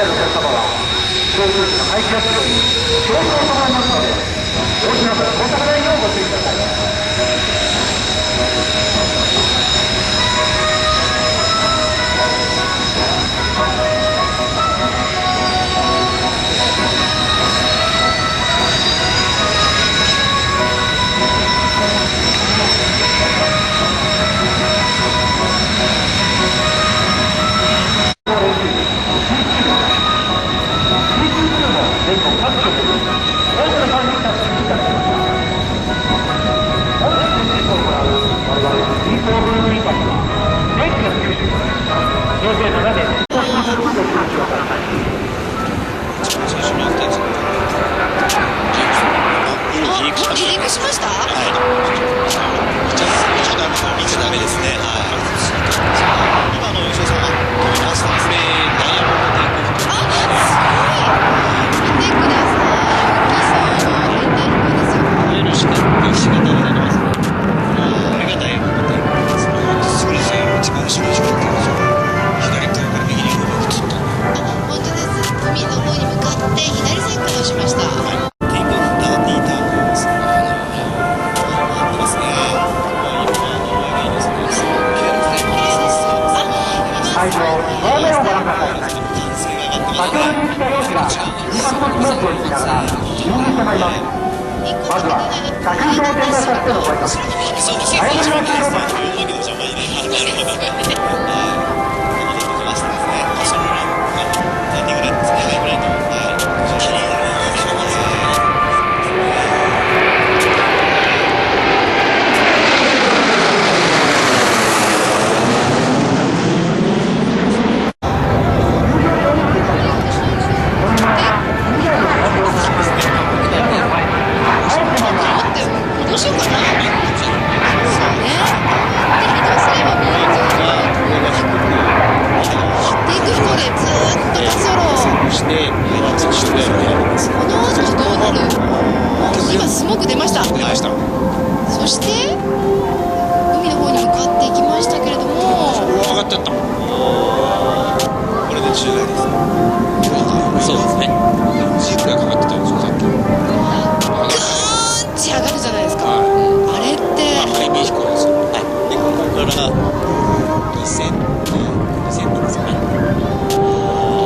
るお客様は航空機の排気ガス量に少々となりますので、お持ちの到着台におご注意ください。全国各局に多くのファンに助けていただきました。本日の実行を行う我々リーフォーブルーミーパスは電気の吸収となり、要請の中でご注意ください。離陸しました？はい。見ちゃダメですね。はい。今の吉田さんは飛びました。これダイヤモンドテイクオフと。あ、すごい。見てください。大きそうな上の四角がひし形になりますね。これがダイヤモンドテイクオフですね。すごいですね。一番後ろに四角が左側から右に動くと。本当です。海の方に向かって左サイクルをしました。はい。会場正面をご覧ください。先ほどに来た容器が空白のスモークをしながら急に迫ります。まずは着陸を展開させてのご挨拶。早めの起動です。今スモーク出ました。そして海の方に向かっていきましたけれども、上がっちゃった。これで中外ですね。そうですね。軸がかかってたんですよ、さっき。グーンって上がるじゃないですか。あれってハイビー飛行ですよ。はい。でここから2000なんですよね。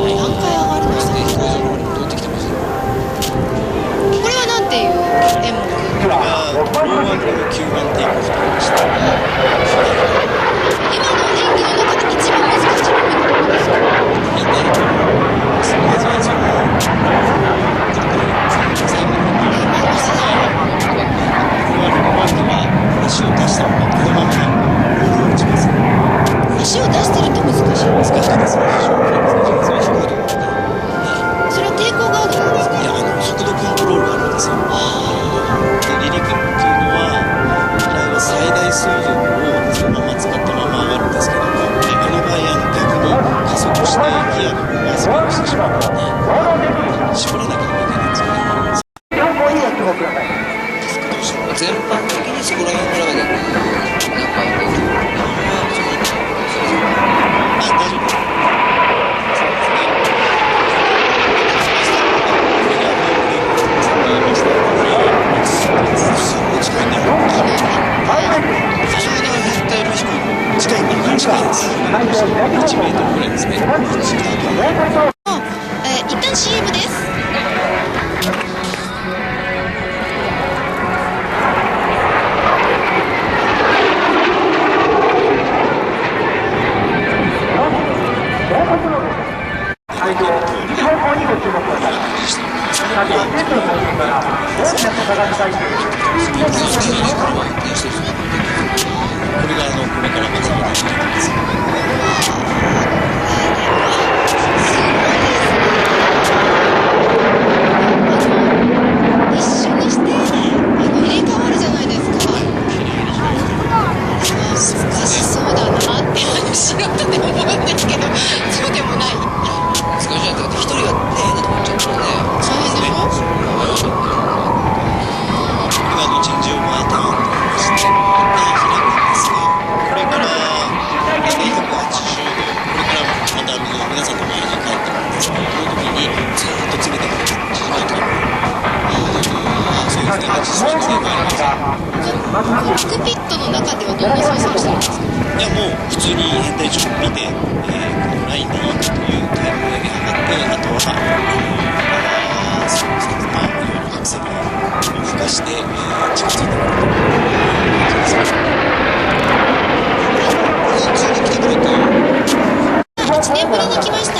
何回上がるんですか。飛行場の方に戻ってきてますよ。これはなんていう演目？これが9番テイクオフとなりました。今の演技の中で一番難しい部分なんですか？いや、なると思います。まずは最後のこれは6番では足を出したままこのままボールを打ちます。足を出してると難しいんですか？難しいですね。非常に難しい。それは飛行機なので。それは抵抗があるんですか？いや、速度コントロールがあるんですよ。で離陸っていうのは機体は最大水力をそのまま使ったまま上がるんですけども、この場合逆に加速してギアの方がスピードしてしまうので絞らなきゃいけないんですよね。全般的にそこら辺からは逆になんかこう大丈夫です。近いんだ。近いです。1メートルぐらいですね。一旦 CM です。会場右方向にご注目ください。先ほどテントの方向から大きな高が高いこれがこれからまずは出していきます。一緒にして入れ替わるじゃないですか。難しそうだなって素人で思うんですけど、そうでもない。難しいなって一人がだと思っちゃうからね。大変でしょ？これがチェンジオーバーターンといいまして、一旦開くんですが、これからいやもう普通に変態中見て、このラインでいいかというタイムで測ってあとはそうですねいろいろアクセルを吹かして、近づいてくるという感じですね。普通に来てくれて1年ぶりに来ました。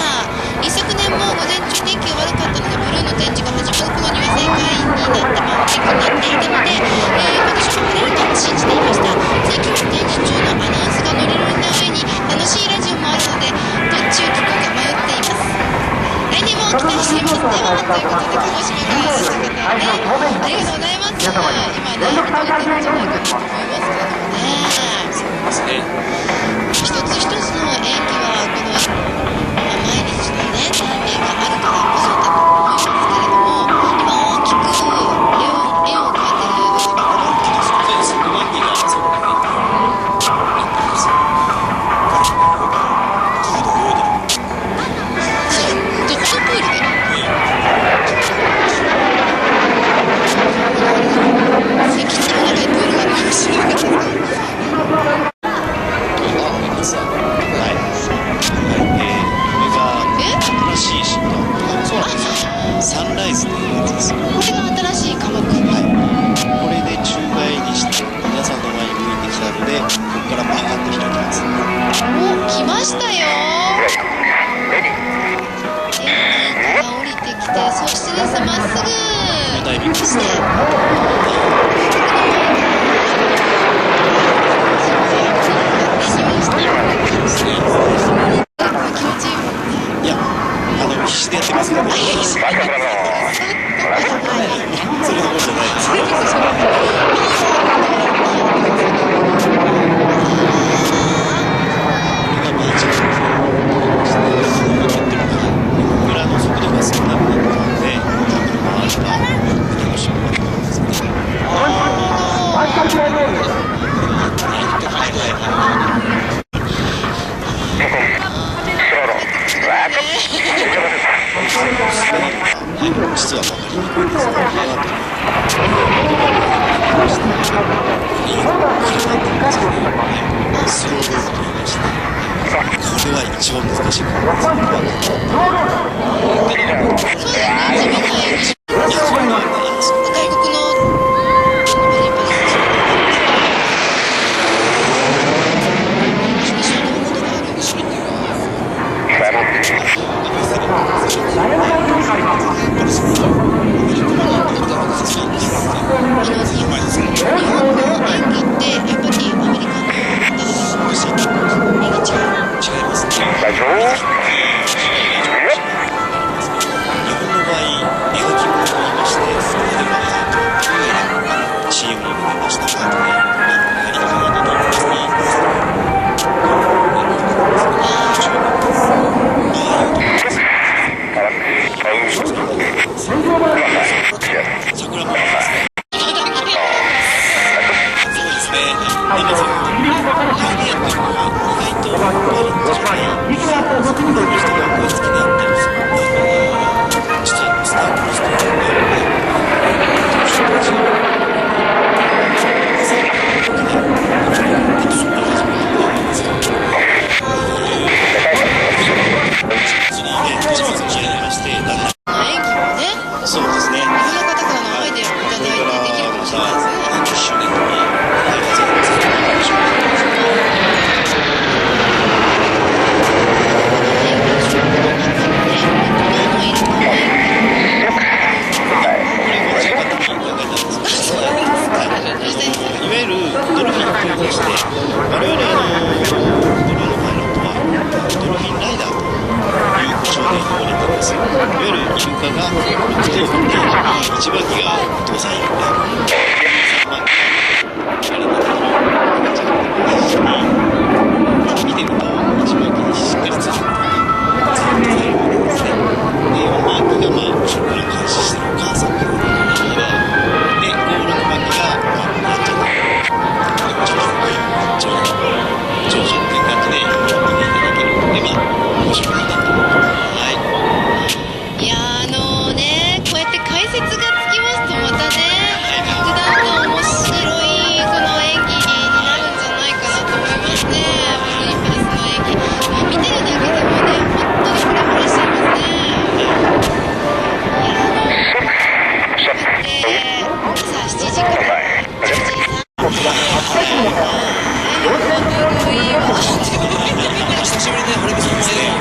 一昨年も午前中天気が悪かったのでブルーの展示が始まる頃には正解になって天気になっていたので、今年も晴れると信じていました。最近は展示中のアナウンスがノリノリな上に楽しいラジオもあるのでどっちを聞こうか迷っています。来年も期待しています。ではということで鹿児島からでした方ね、ありがとうございます。今ね始まってるんじゃないかと思いますけれどもね。そうですね。一つ一つの演技はこの、毎日のね対面があるからこそだと思いますけれども、今大きく絵を描いてる部分が大きな存在ですよね。演技がそこになってるんですよ。プール泳いでる。どこのプールで石地の中にプールがあるかもしれなかったですけど新しい新刊、サンライズというやつですよ。これが新しい科目、これで宙返りして皆さんの前に向いてきたので、ここからバーッと開きます。お、来ましたよ。天空から降りてきて、そしてですまっすぐダイビングですね。いや、必死でやってますからね。それどころじゃないですね。これがビーチの裏の速度が少なくなったので、回れば楽しむことができますね。実は分かりにくいんですが、この後スローループと言いまして、これは一番難しいことです。外国の違いますね。いいわ。久しぶりに晴美さんですね。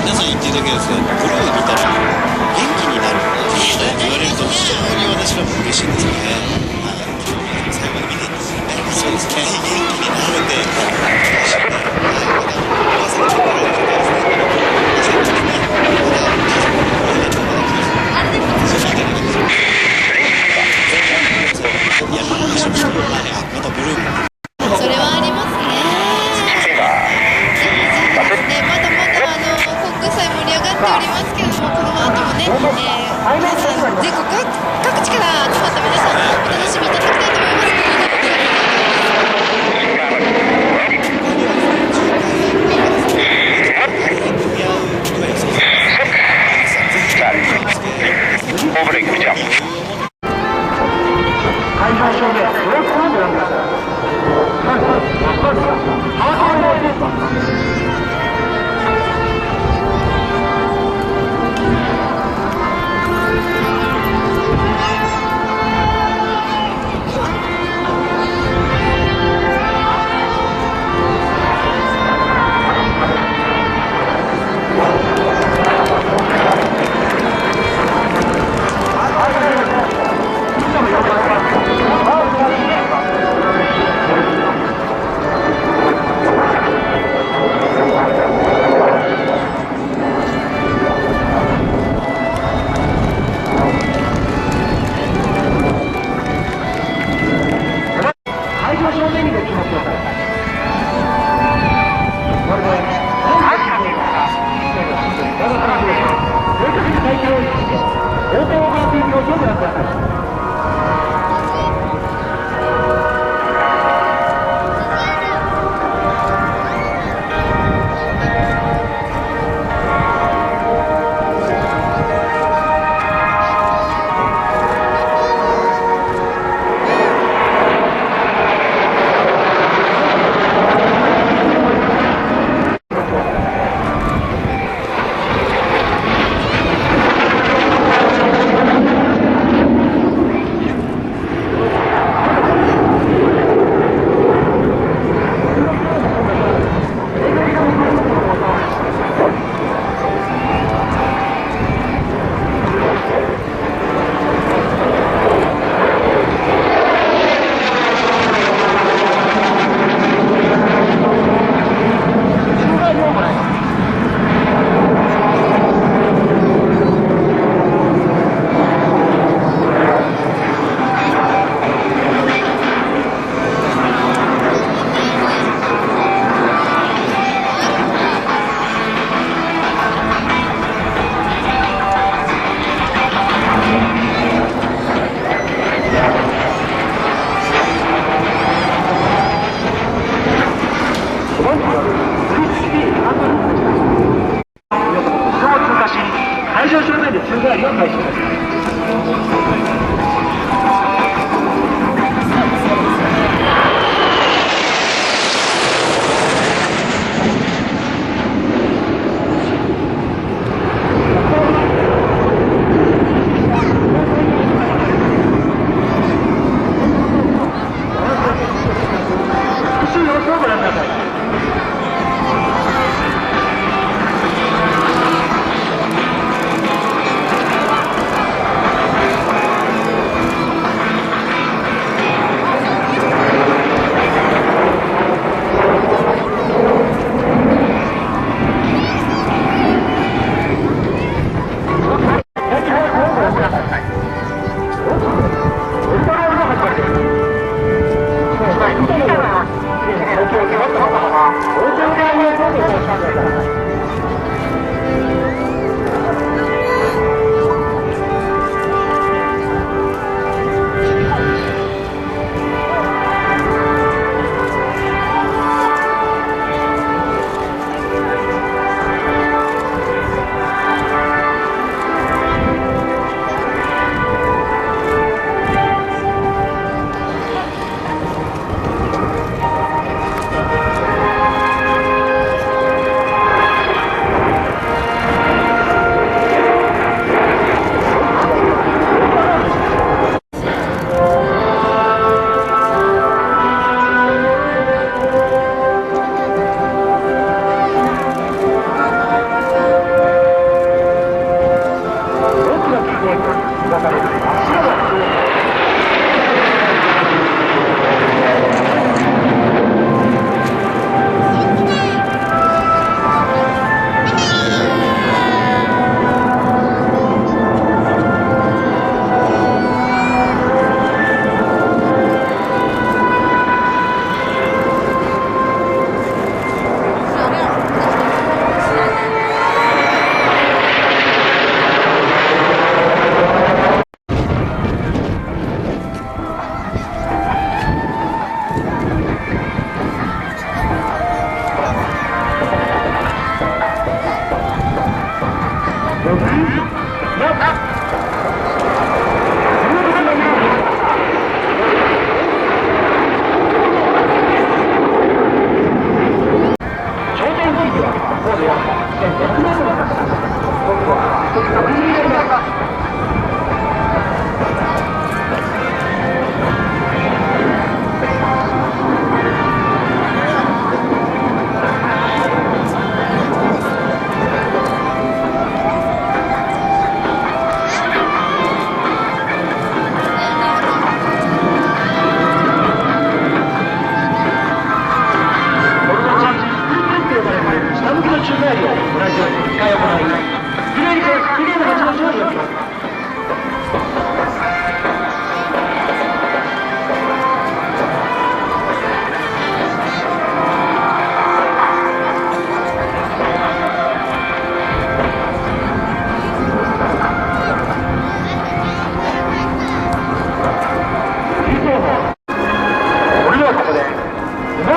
皆さん言っていただけですが、ブルー見たら元気になるって言われると非常に私は嬉しいんですよね。最後に見てそうですね、元気になるんで、合わせてもらえる方ですね。またブルーもそれはありますね。ぜひぜひですね、まだまだ国際盛り上がっておりますけれども、この後もね、皆さん全国各地から集まった皆さんお楽しみいただきたいと思います。オーブレイクジャンプ。会場照明、ブロックをご覧ください。会場正面で宙返りを開始します。東京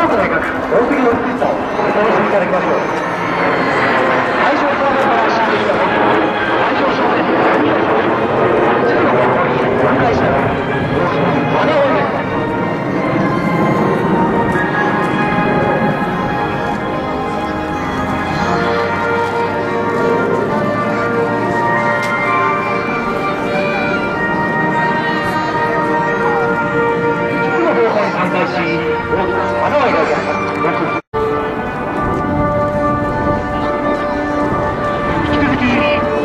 北大学大杉の技術をお楽しみいただきましょう。大正少年から進出した大正少年中国の4回戦マネオイベント。大きな花を描いてあります。引き続き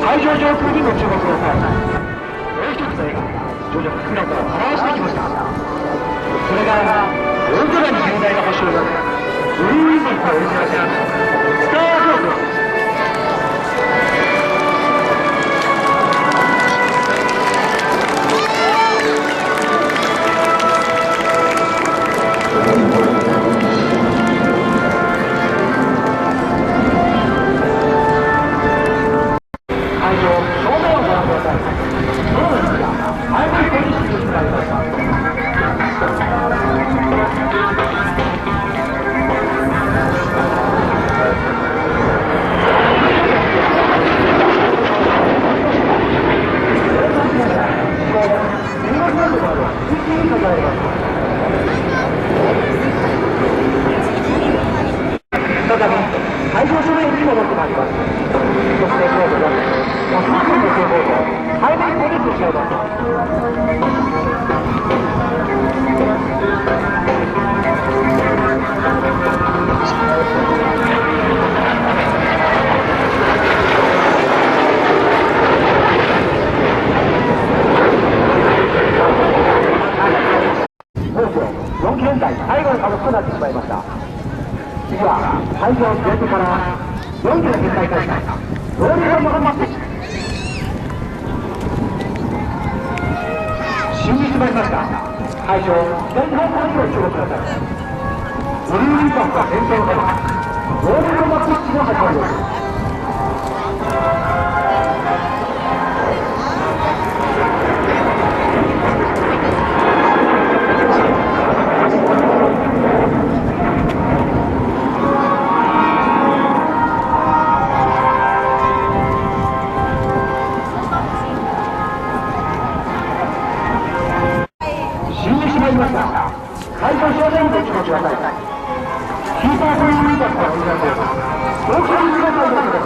会場上空にご注目ください。もう一つの絵が徐々に姿を現してきました。それが大空に雄大な星を描くブルーインパルスを演じられたスター・ウォーズです。会場正面に戻ってまいります。特定コード4、100分の警報と背面ポリスを使います。4機現在最後の科目となってしまいました。次は会場ゲートから4機の現代開催ローリーのモハンマステージ進入しまいました。会場左方向にご注目ください。ブルーリーパンが先頭のままローリーのマッチが始まります。会場正面にご注目ください。ヒーターブルーインパルスが演じられています。大きな姿を見せてください。